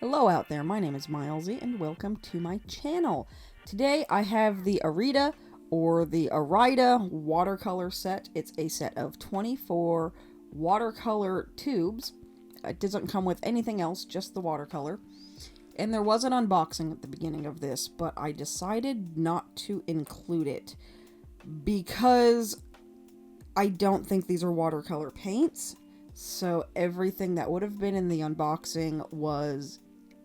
Hello out there, my name is Milesy and welcome to my channel. Today I have the Arida or the Arida watercolor set. It's a set of 24 watercolor tubes. It doesn't come with anything else, just the watercolor. And there was an unboxing at the beginning of this, but I decided not to include it because I don't think these are watercolor paints. So everything that would have been in the unboxing was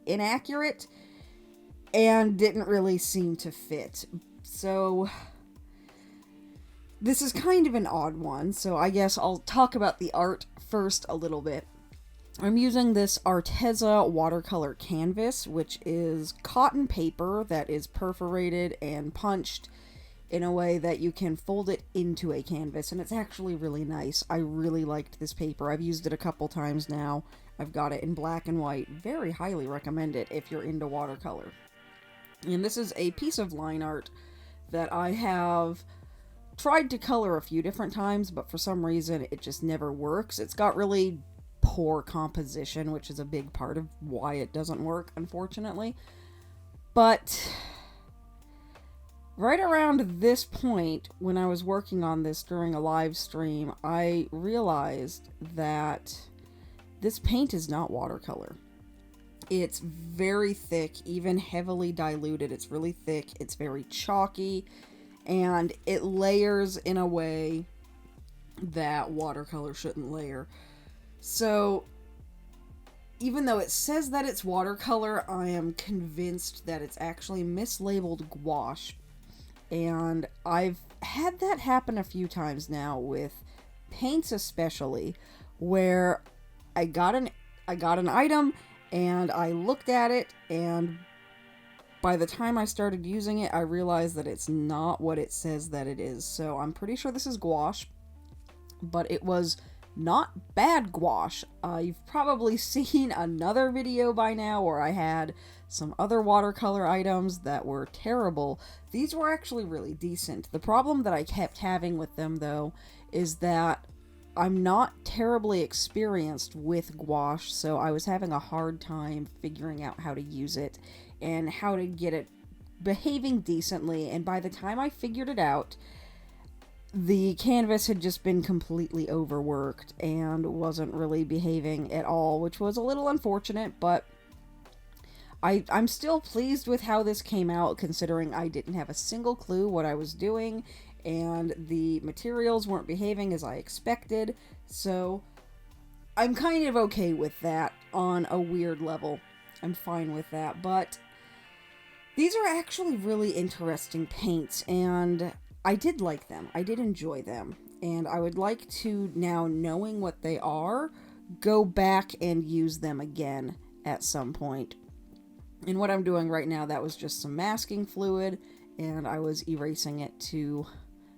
inaccurate and didn't really seem to fit. So this is kind of an odd one, so I guess I'll talk about the art first a little bit. I'm using this Arteza watercolor canvas, which is cotton paper that is perforated and punched in a way that you can fold it into a canvas, and it's actually really nice. I really liked this paper. I've used it a couple times now. I've got it in black and white. Very highly recommend it if you're into watercolor. And this is a piece of line art that I have tried to color a few different times, but for some reason it just never works. It's got really poor composition, which is a big part of why it doesn't work, unfortunately. But right around this point, when I was working on this during a live stream, I realized that this paint is not watercolor. It's very thick, even heavily diluted. It's really thick, it's very chalky, and it layers in a way that watercolor shouldn't layer. So even though it says that it's watercolor, I am convinced that it's actually mislabeled gouache. And I've had that happen a few times now with paints especially, where I got an item and I looked at it, and by the time I started using it, I realized that it's not what it says that it is. So I'm pretty sure this is gouache, but it was not bad gouache. You've probably seen another video by now where I had some other watercolor items that were terrible. These were actually really decent. The problem that I kept having with them, though, is that I'm not terribly experienced with gouache, so I was having a hard time figuring out how to use it and how to get it behaving decently, and by the time I figured it out, the canvas had just been completely overworked and wasn't really behaving at all, which was a little unfortunate, but I'm still pleased with how this came out, considering I didn't have a single clue what I was doing, and the materials weren't behaving as I expected, so I'm kind of okay with that on a weird level. I'm fine with that, but these are actually really interesting paints, and I did like them. I did enjoy them, and I would like to, now knowing what they are, go back and use them again at some point. And what I'm doing right now, that was just some masking fluid, and I was erasing it to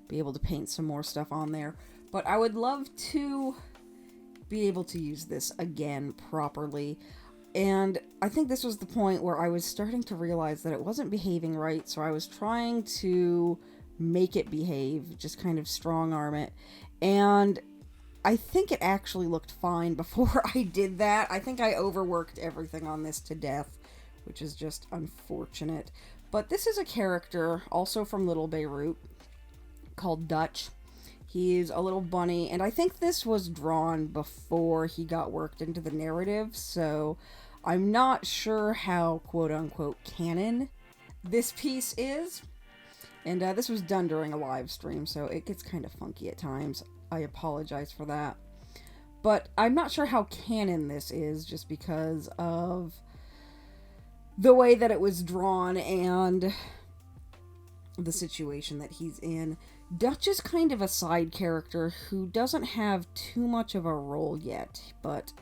be able to paint some more stuff on there. But I would love to be able to use this again properly. And I think this was the point where I was starting to realize that it wasn't behaving right, so I was trying to make it behave, just kind of strong arm it. And I think it actually looked fine before I did that. I think I overworked everything on this to death, which is just unfortunate. But this is a character, also from Little Beirut, called Dutch. He's a little bunny, and I think this was drawn before he got worked into the narrative, so I'm not sure how quote-unquote canon this piece is. And this was done during a live stream, so it gets kind of funky at times. I apologize for that. But I'm not sure how canon this is, just because of the way that it was drawn and the situation that he's in. Dutch is kind of a side character who doesn't have too much of a role yet, but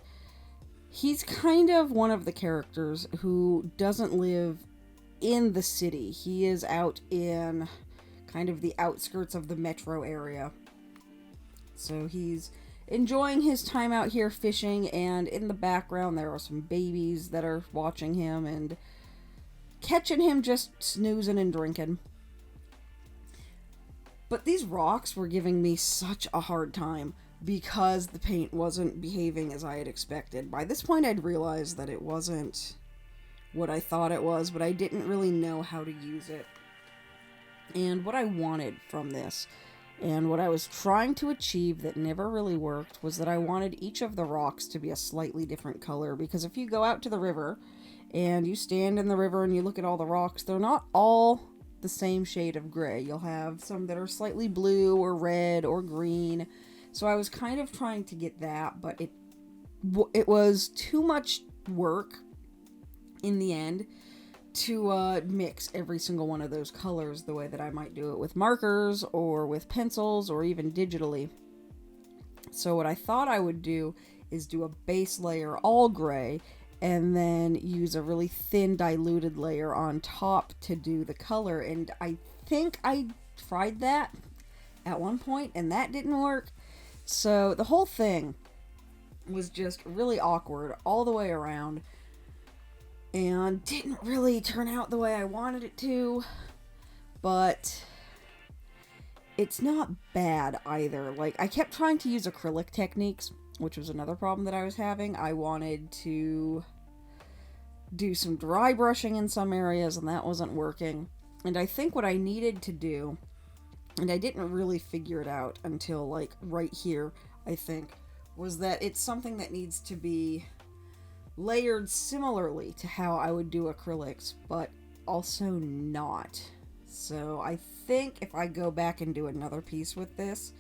he's kind of one of the characters who doesn't live in the city. He is out in kind of the outskirts of the metro area. So he's enjoying his time out here fishing, and in the background there are some babies that are watching him and catching him just snoozing and drinking. But these rocks were giving me such a hard time because the paint wasn't behaving as I had expected. By this point, I'd realized that it wasn't what I thought it was, but I didn't really know how to use it. And what I wanted from this, and what I was trying to achieve that never really worked, was that I wanted each of the rocks to be a slightly different color. Because if you go out to the river and you stand in the river and you look at all the rocks, they're not all the same shade of gray. You'll have some that are slightly blue or red or green. So I was kind of trying to get that, but it was too much work in the end to mix every single one of those colors the way that I might do it with markers or with pencils or even digitally. So what I thought I would do is do a base layer all gray and then use a really thin diluted layer on top to do the color. And I think I tried that at one point and that didn't work. So the whole thing was just really awkward all the way around and didn't really turn out the way I wanted it to, but it's not bad either. Like, I kept trying to use acrylic techniques, which was another problem that I was having. I wanted to do some dry brushing in some areas, and that wasn't working. And I think what I needed to do, and I didn't really figure it out until, like, right here, I think, was that it's something that needs to be layered similarly to how I would do acrylics, but also not. So I think if I go back and do another piece with this,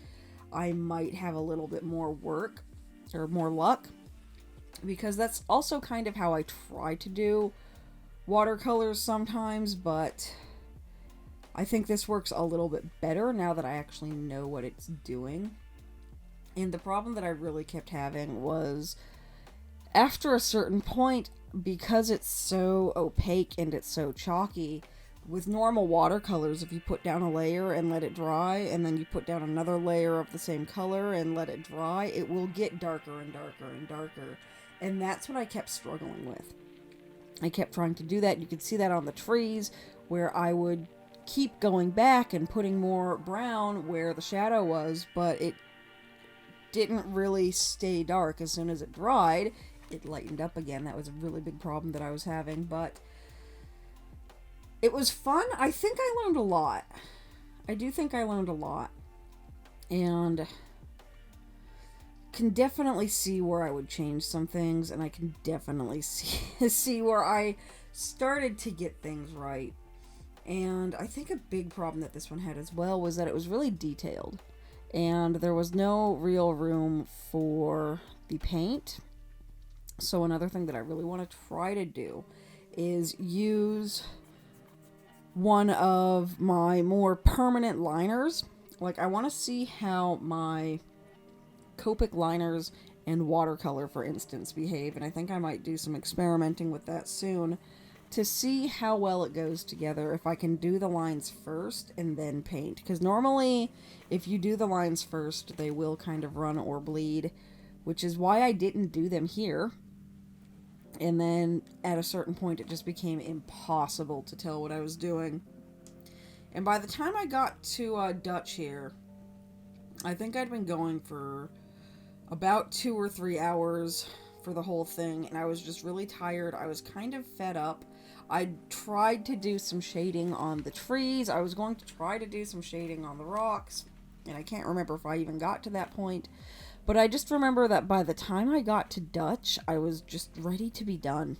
I might have a little bit more work or more luck, because that's also kind of how I try to do watercolors sometimes, but I think this works a little bit better now that I actually know what it's doing. And the problem that I really kept having was, after a certain point, because it's so opaque and it's so chalky, with normal watercolors, if you put down a layer and let it dry, and then you put down another layer of the same color and let it dry, it will get darker and darker and darker. And that's what I kept struggling with. I kept trying to do that. You could see that on the trees, where I would keep going back and putting more brown where the shadow was, but it didn't really stay dark. As soon as it dried, it lightened up again. That was a really big problem that I was having, but it was fun. I think I learned a lot. I do think I learned a lot, and can definitely see where I would change some things, and I can definitely see where I started to get things right. And I think a big problem that this one had as well was that it was really detailed, and there was no real room for the paint. So another thing that I really want to try to do is use one of my more permanent liners. Like, I want to see how my Copic liners and watercolor, for instance, behave, and I think I might do some experimenting with that soon to see how well it goes together if I can do the lines first and then paint. Because normally, if you do the lines first, they will kind of run or bleed, which is why I didn't do them here. And then at a certain point, it just became impossible to tell what I was doing. And by the time I got to Dutch here, I think I'd been going for about 2 or 3 hours for the whole thing, and I was just really tired. I was kind of fed up. I tried to do some shading on the trees. I was going to try to do some shading on the rocks, and I can't remember if I even got to that point. But I just remember that by the time I got to Dutch, I was just ready to be done.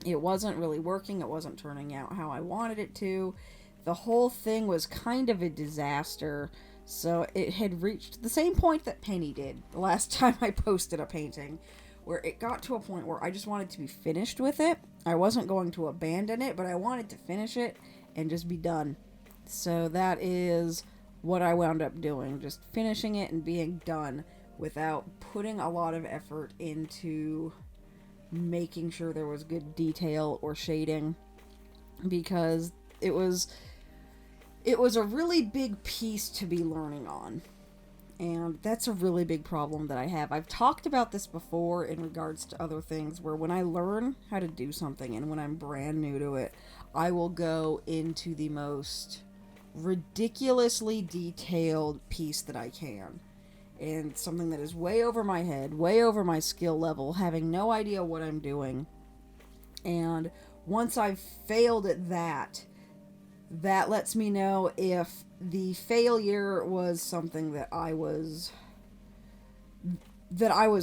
It wasn't really working. It wasn't turning out how I wanted it to. The whole thing was kind of a disaster. So it had reached the same point that Penny did the last time I posted a painting, where it got to a point where I just wanted to be finished with it. I wasn't going to abandon it, but I wanted to finish it and just be done. So that is what I wound up doing, just finishing it and being done without putting a lot of effort into making sure there was good detail or shading, because it was a really big piece to be learning on. And that's a really big problem that I have. I've talked about this before in regards to other things, where when I learn how to do something and when I'm brand new to it, I will go into the most ridiculously detailed piece that I can. And something that is way over my head, way over my skill level, having no idea what I'm doing. And once I've failed at that, that lets me know if the failure was something that I was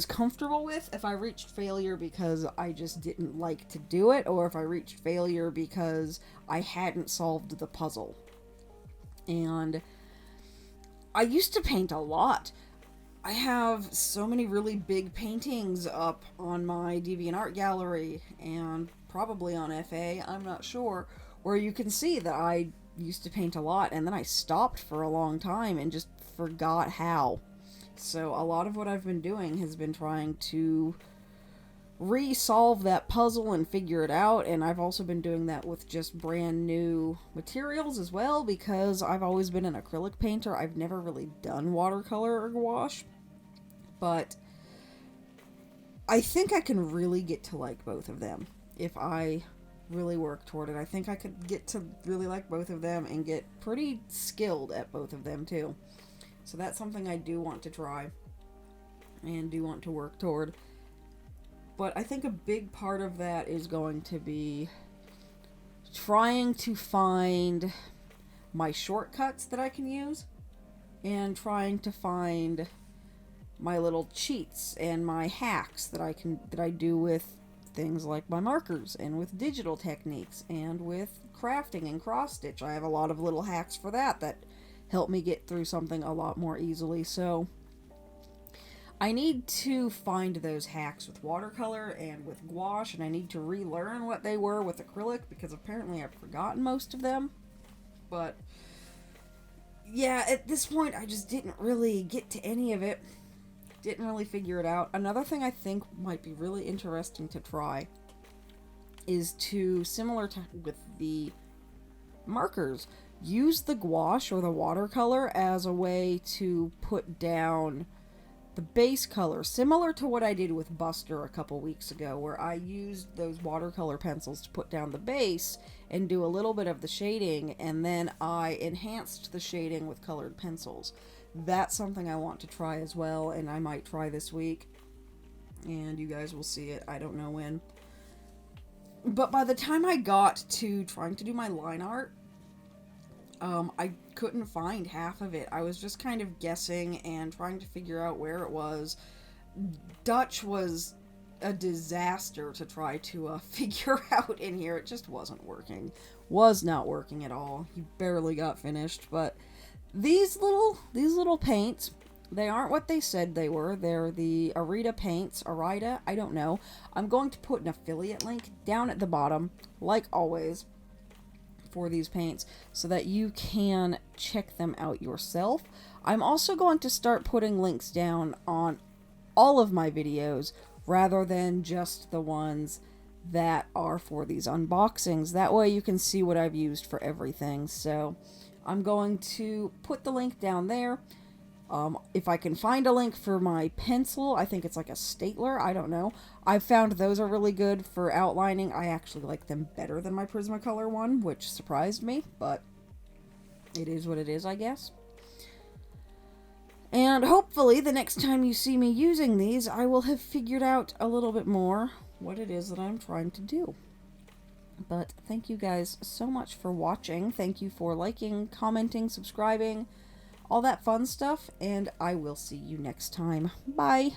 comfortable with, if I reached failure because I just didn't like to do it, or if I reached failure because I hadn't solved the puzzle. And I used to paint a lot. I have so many really big paintings up on my DeviantArt gallery, and probably on FA, I'm not sure, where you can see that I used to paint a lot, and then I stopped for a long time and just forgot how. So a lot of what I've been doing has been trying to re-solve that puzzle and figure it out, and I've also been doing that with just brand new materials as well, because I've always been an acrylic painter. I've never really done watercolor or gouache, but I think I can really get to like both of them if I really work toward it. I think I could get to really like both of them and get pretty skilled at both of them too. So that's something I do want to try and do want to work toward. But I think a big part of that is going to be trying to find my shortcuts that I can use, and trying to find my little cheats and my hacks that I do with things like my markers and with digital techniques and with crafting and cross stitch. I have a lot of little hacks for that help me get through something a lot more easily. So I need to find those hacks with watercolor and with gouache, and I need to relearn what they were with acrylic, because apparently I've forgotten most of them. But yeah, at this point I just didn't really get to any of it. Didn't really figure it out. Another thing I think might be really interesting to try is to, similar to with the markers, use the gouache or the watercolor as a way to put down the base color, similar to what I did with Buster a couple weeks ago, where I used those watercolor pencils to put down the base and do a little bit of the shading, and then I enhanced the shading with colored pencils. That's something I want to try as well, and I might try this week, and you guys will see it. I don't know when. But by the time I got to trying to do my line art, I couldn't find half of it. I was just kind of guessing and trying to figure out where it was. Dutch was a disaster to try to figure out in here. It just wasn't working. Was not working at all. He barely got finished. But these little paints, they aren't what they said they were. They're the Arida Paints. Arida? I don't know. I'm going to put an affiliate link down at the bottom, like always, for these paints, so that you can check them out yourself. I'm also going to start putting links down on all of my videos rather than just the ones that are for these unboxings. That way you can see what I've used for everything. So I'm going to put the link down there. If I can find a link for my pencil, I think it's like a Stapler, I don't know. I've found those are really good for outlining. I actually like them better than my Prismacolor one, which surprised me, but it is what it is, I guess. And hopefully the next time you see me using these, I will have figured out a little bit more what it is that I'm trying to do. But thank you guys so much for watching. Thank you for liking, commenting, subscribing, all that fun stuff, and I will see you next time. Bye!